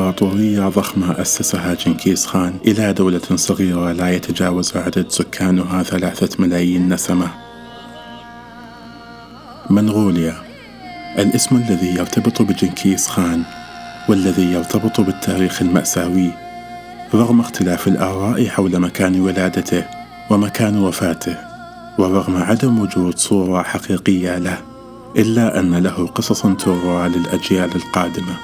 إمبراطورية ضخمة أسسها جنكيز خان إلى دولة صغيرة لا يتجاوز عدد سكانها 3 ملايين نسمة. منغوليا، الاسم الذي يرتبط بجنكيز خان والذي يرتبط بالتاريخ المأساوي رغم اختلاف الآراء حول مكان ولادته ومكان وفاته، ورغم عدم وجود صورة حقيقية له، إلا أن له قصص تروى للأجيال القادمة.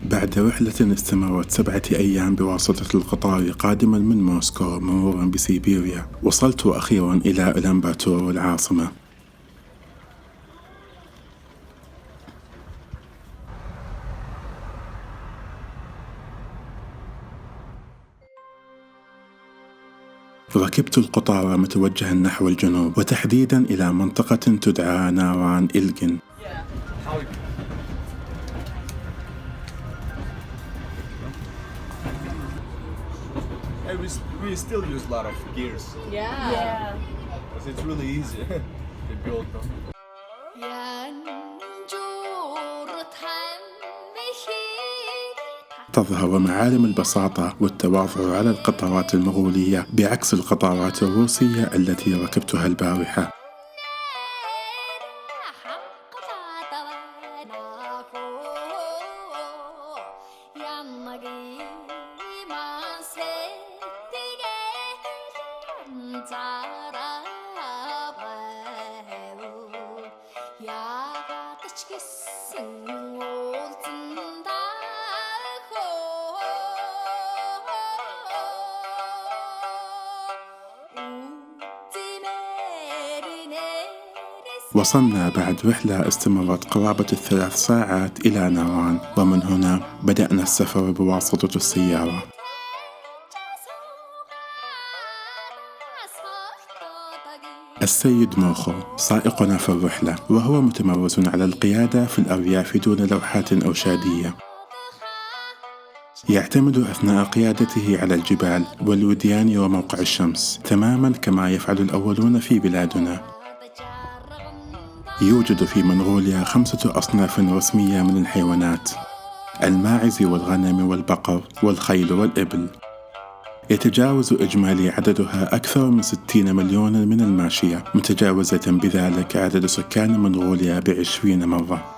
بعد رحلة استمرت 7 أيام بواسطة القطار قادما من موسكو مرورا بسيبيريا، وصلت أخيرا إلى أولانباتور العاصمة. ركبت القطار متوجها نحو الجنوب، وتحديدا إلى منطقة تدعى ناران إلجن. We still use a lot of gears. Yeah. Because it's really easy to build them. تظهر معالم البساطة والتواضع على القطارات المغولية بعكس القطارات الروسية التي ركبتها البارحة. وصلنا بعد رحلة استمرت قرابة 3 ساعات إلى ناران، ومن هنا بدأنا السفر بواسطة السيارة. السيد موخو سائقنا في الرحلة، وهو متمرس على القيادة في الأرياف دون لوحات أرشادية. يعتمد أثناء قيادته على الجبال والوديان وموقع الشمس تماما كما يفعل الأولون في بلادنا. يوجد في منغوليا 5 أصناف رسمية من الحيوانات: الماعز والغنم والبقر والخيل والإبل. يتجاوز إجمالي عددها أكثر من 60 مليون من الماشية، متجاوزة بذلك عدد سكان منغوليا ب20 مرة.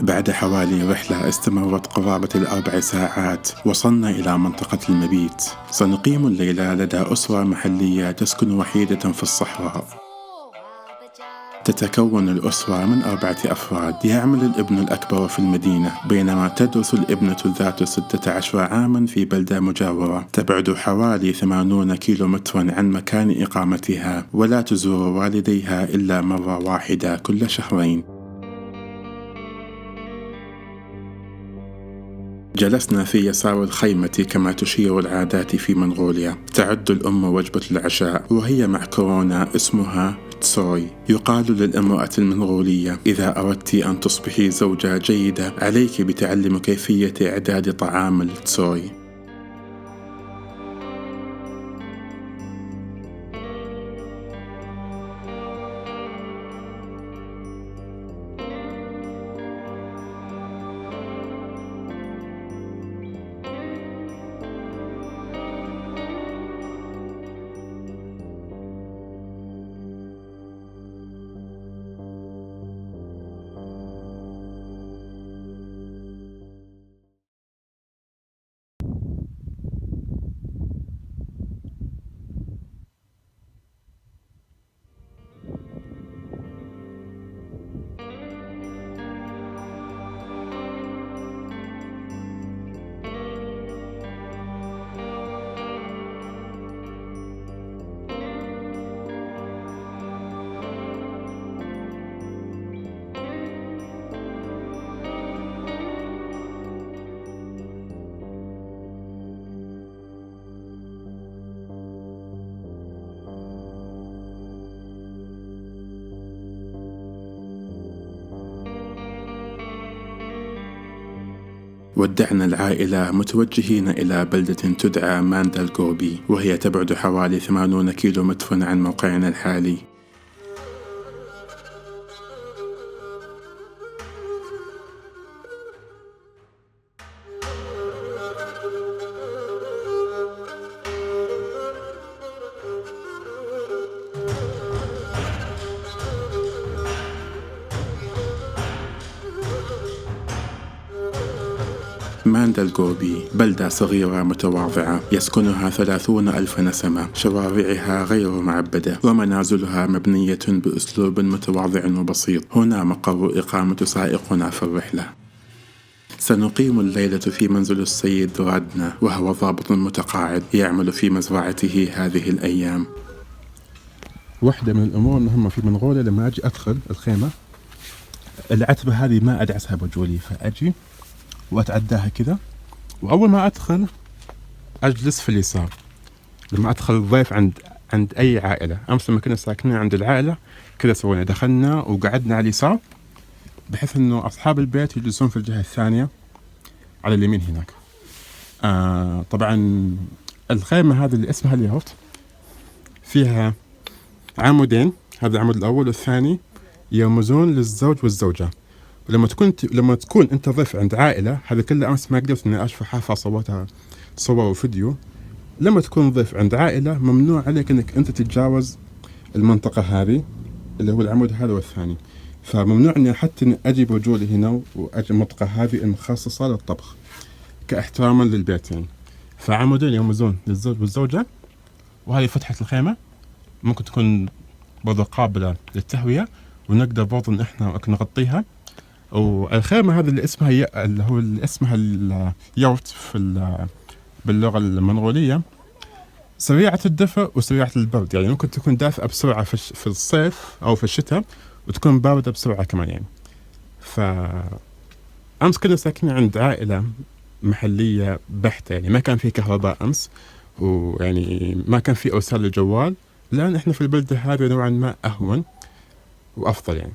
بعد حوالي رحلة استمرت قرابة 4 ساعات وصلنا إلى منطقة المبيت. سنقيم الليلة لدى أسرة محلية تسكن وحيدة في الصحراء. تتكون الأسرة من 4 أفراد. يعمل الابن الأكبر في المدينة، بينما تدرس الابنة ذات 16 عاما في بلدة مجاورة تبعد حوالي 80 كيلومترا عن مكان إقامتها، ولا تزور والديها إلا مرة واحدة كل شهرين. جلسنا في يسار الخيمة كما تشير العادات في منغوليا. تعد الأم وجبة العشاء، وهي معكرونة اسمها تسوي. يقال للامرأة المنغولية: إذا أردت أن تصبحي زوجة جيدة عليك بتعلم كيفية إعداد طعام التسوي. ودعنا العائلة متوجهين إلى بلدة تدعى ماندلغوبي، وهي تبعد حوالي 80 كيلومتر عن موقعنا الحالي. ماندلغوبي بلدة صغيرة متواضعة يسكنها 30,000 نسمة، شوارعها غير معبدة ومنازلها مبنية بأسلوب متواضع وبسيط. هنا مقر إقامة سائقنا في الرحلة. سنقيم الليلة في منزل السيد رادنا، وهو ضابط متقاعد يعمل في مزرعته هذه الأيام. واحدة من الأمور المهمة في منغوليا لما أجي أدخل الخيمة، العتبة هذه ما أدعسها برجولي، فأجي وأتعداها كذا، وأول ما أدخل أجلس في اليسار. لما أدخل الضيف عند أي عائلة، أمس لما كنا ساكنين عند العائلة كذا سوينا، دخلنا وقعدنا على اليسار بحيث إنه أصحاب البيت يجلسون في الجهة الثانية على اليمين هناك. طبعا الخيمة هذه اللي اسمها اليوت فيها عمودين، هذا العمود الأول والثاني يرمزون للزوج والزوجة. ولما تكون أنت ضيف عند عائلة، هذا كله أمس ما قدرت إني أشوف حافة صورتها صور وفيديو. لما تكون ضيف عند عائلة ممنوع عليك إنك أنت تتجاوز المنطقة هذه اللي هو العمود هذا والثاني، فممنوع إني حتى أجي رجولي هنا وأجي المنطقة هذه المخصصة للطبخ كاحتراما للبيت يعني. فعمودين يرمزون للزوج والزوجة، وهذه فتحة الخيمة ممكن تكون برضه قابلة للتهوية، ونقدر برضه إن إحنا نغطيها. والخيمة هذه اللي اسمها اليوت باللغة المنغولية سريعة الدفء وسريعة البرد، يعني ممكن تكون دافئة بسرعة في الصيف أو في الشتاء، وتكون باردة بسرعة كمان يعني. أمس كنا ساكنين عند عائلة محلية بحتة، يعني ما كان في كهرباء أمس، ويعني ما كان في أرسال للجوال، لأن إحنا في البلدة هذه نوعا ما أهون وأفضل يعني.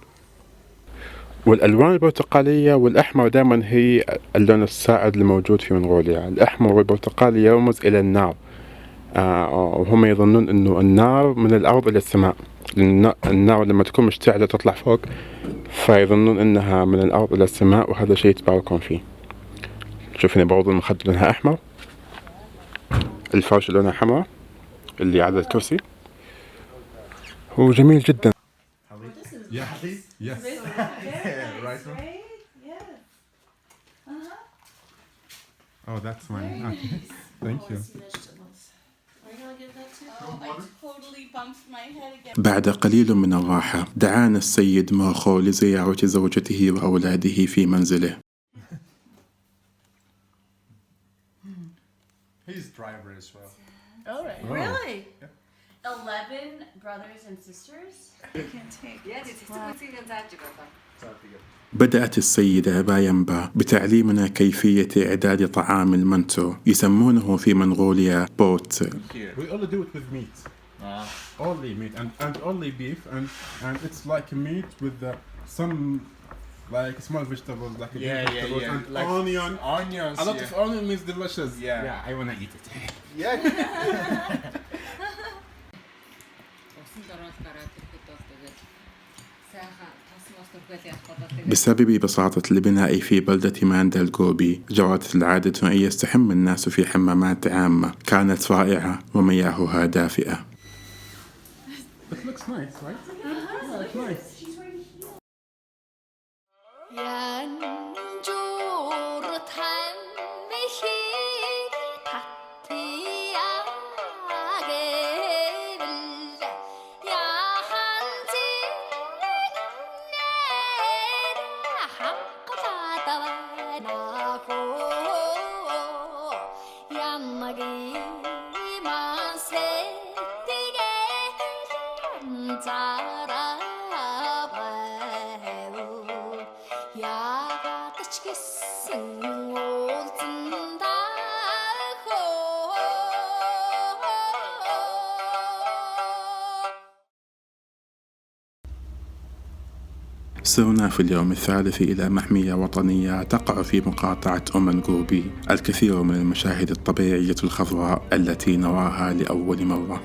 والألوان البرتقالية والأحمر دائما هي اللون السائد الموجود في منغوليا. الأحمر والبرتقالي يرمز إلى النار، وهم يظنون أنه النار من الأرض إلى السماء، النار لما تكون مشتعلة تطلع فوق، فيظنون أنها من الأرض إلى السماء، وهذا شيء يتباركون فيه. شوف هنا برضو المخدة لونها أحمر، الفرش لونها حمراء اللي على الكرسي، هو جميل جدا. Yeah, yes. Yeah, right. Yeah. Oh, that's mine. Okay. Thank you. Are you gonna get that too? Oh, I totally bumped my head again. بعد قليل من الراحة دعانا السيد موخو لزيارة زوجته وأولاده في منزله. He's driver as well. All right. Really? 11 brothers and sisters? بدأت السيدة بايمبا بتعليمنا كيفية إعداد طعام المنتو، يسمونه في منغوليا بوت. We only do it with meat. Only meat and only beef and it's like meat with some like small vegetables like vegetables and like onions. A lot of onion means delicious. Yeah. I wanna eat it. Yeah. بسبب بساطة البناء في بلدة ماندلغوبي جرت العادة أن يستحم الناس في حمامات عامة كانت رائعة ومياهها دافئة. It looks nice, right? Yeah, it's nice. سرنا في اليوم الثالث إلى محمية وطنية تقع في مقاطعة غوبي، الكثير من المشاهد الطبيعية الخضراء التي نراها لأول مرة.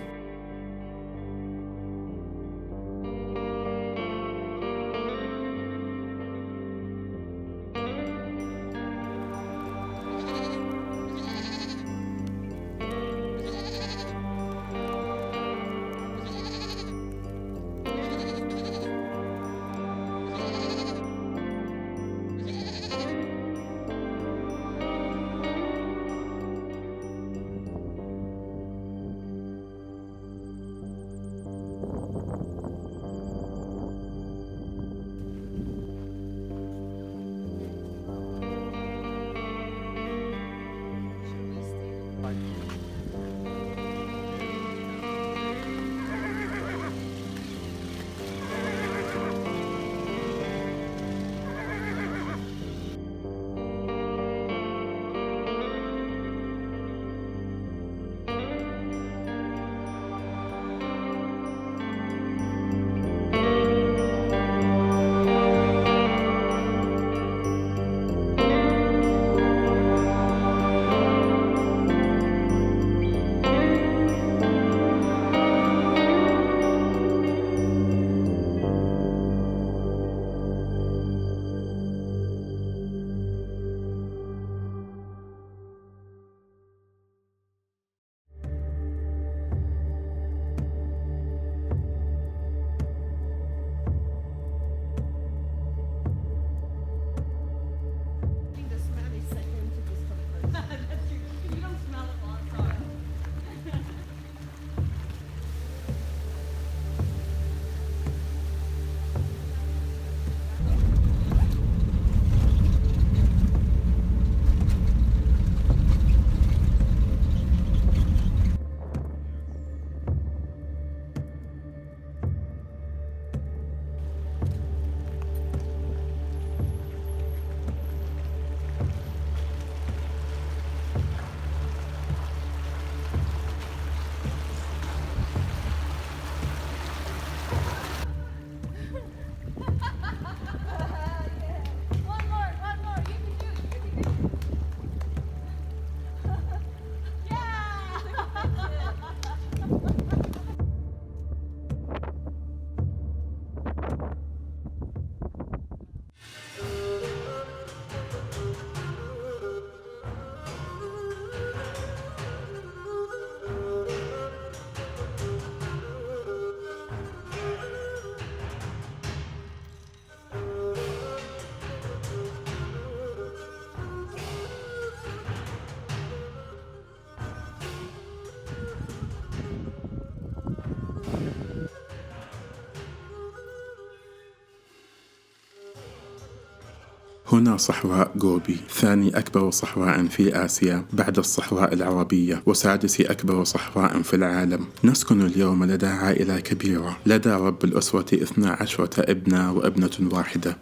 هنا صحراء غوبي، ثاني أكبر صحراء في آسيا بعد الصحراء العربية، وسادس أكبر صحراء في العالم. نسكن اليوم لدى عائلة كبيرة، لدى رب الأسرة 12 ابنة وابنة واحدة.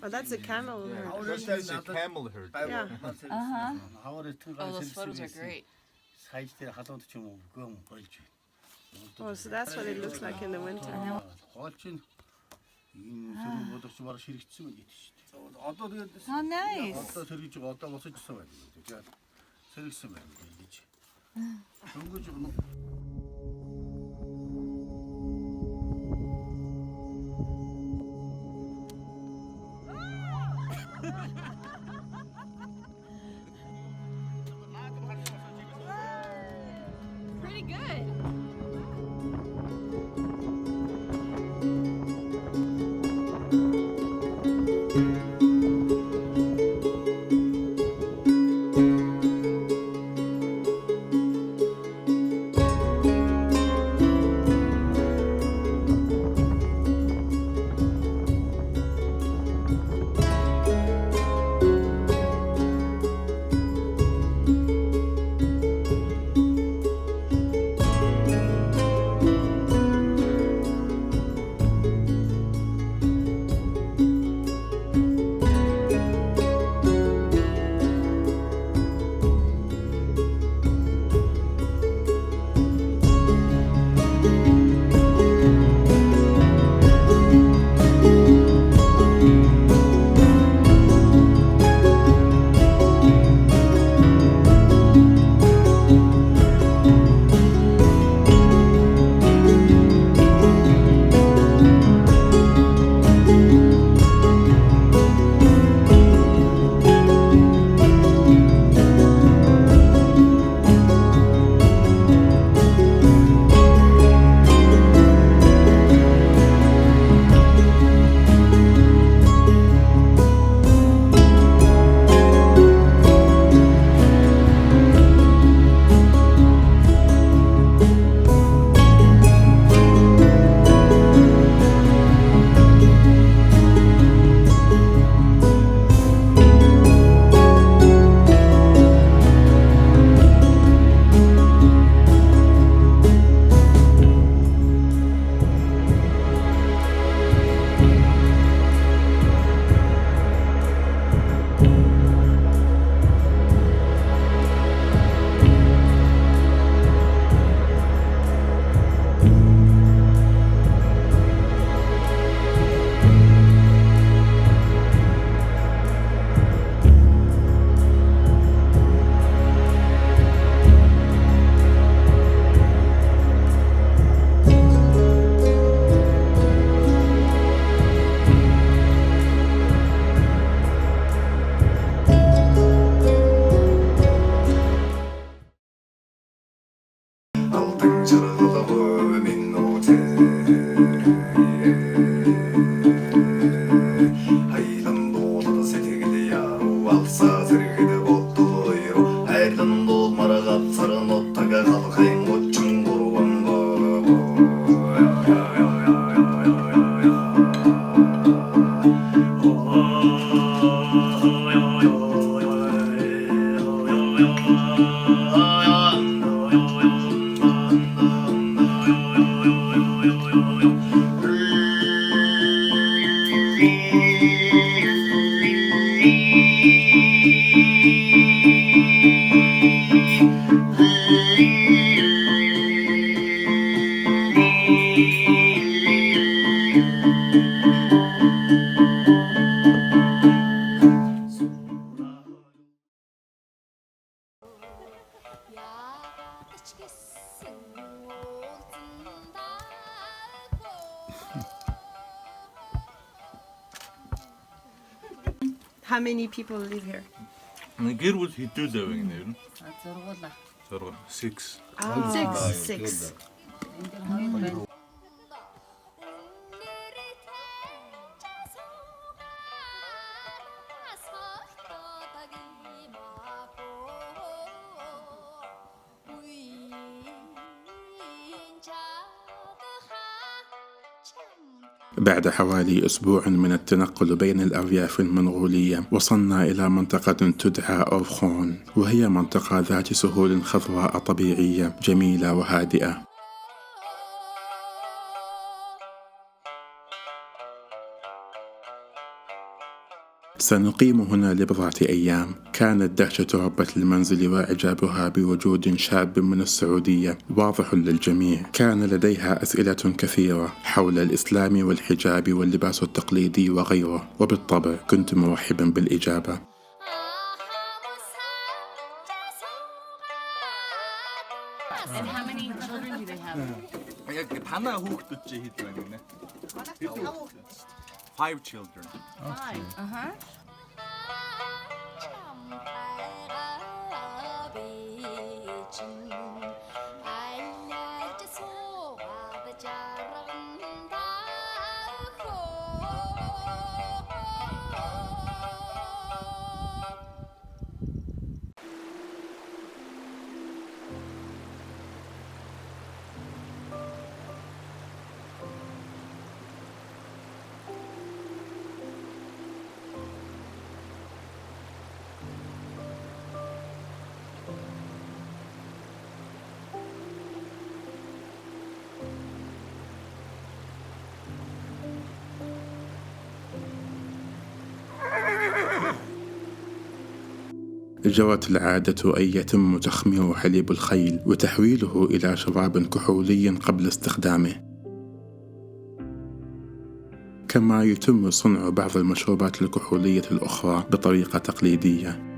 Oh, that's a camel herd. That's a camel herd. Yeah. Oh, those photos are great. Oh, so that's what it looks like in the winter. Oh, nice. Pretty good. How many people live here? Gir was he do doing there? Six. Six. بعد حوالي أسبوع من التنقل بين الأرياف المنغولية وصلنا إلى منطقة تدعى أورخون، وهي منطقة ذات سهول خضراء طبيعية جميلة وهادئة. سنقيم هنا لبضعة أيام. كانت دهشة ربة المنزل وإعجابها بوجود شاب من السعودية واضح للجميع. كان لديها أسئلة كثيرة حول الإسلام والحجاب واللباس التقليدي وغيره، وبالطبع كنت مرحبا بالإجابة. And how many children do they have? Five children. Five. Uh-huh. جرت العادة أن يتم تخمير حليب الخيل وتحويله إلى شراب كحولي قبل استخدامه، كما يتم صنع بعض المشروبات الكحولية الأخرى بطريقة تقليدية.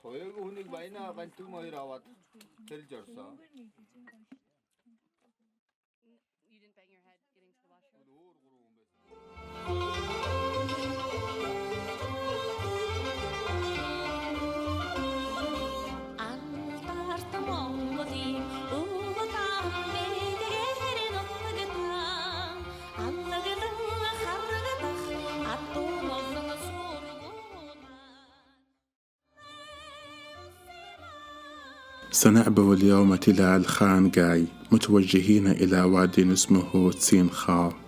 저희가 오늘 많이 나간 투모이라와 텔저사. You didn't bang your head getting to the washroom? سنعبر اليوم تلال خان جاي متوجهين إلى واد اسمه تسين خار.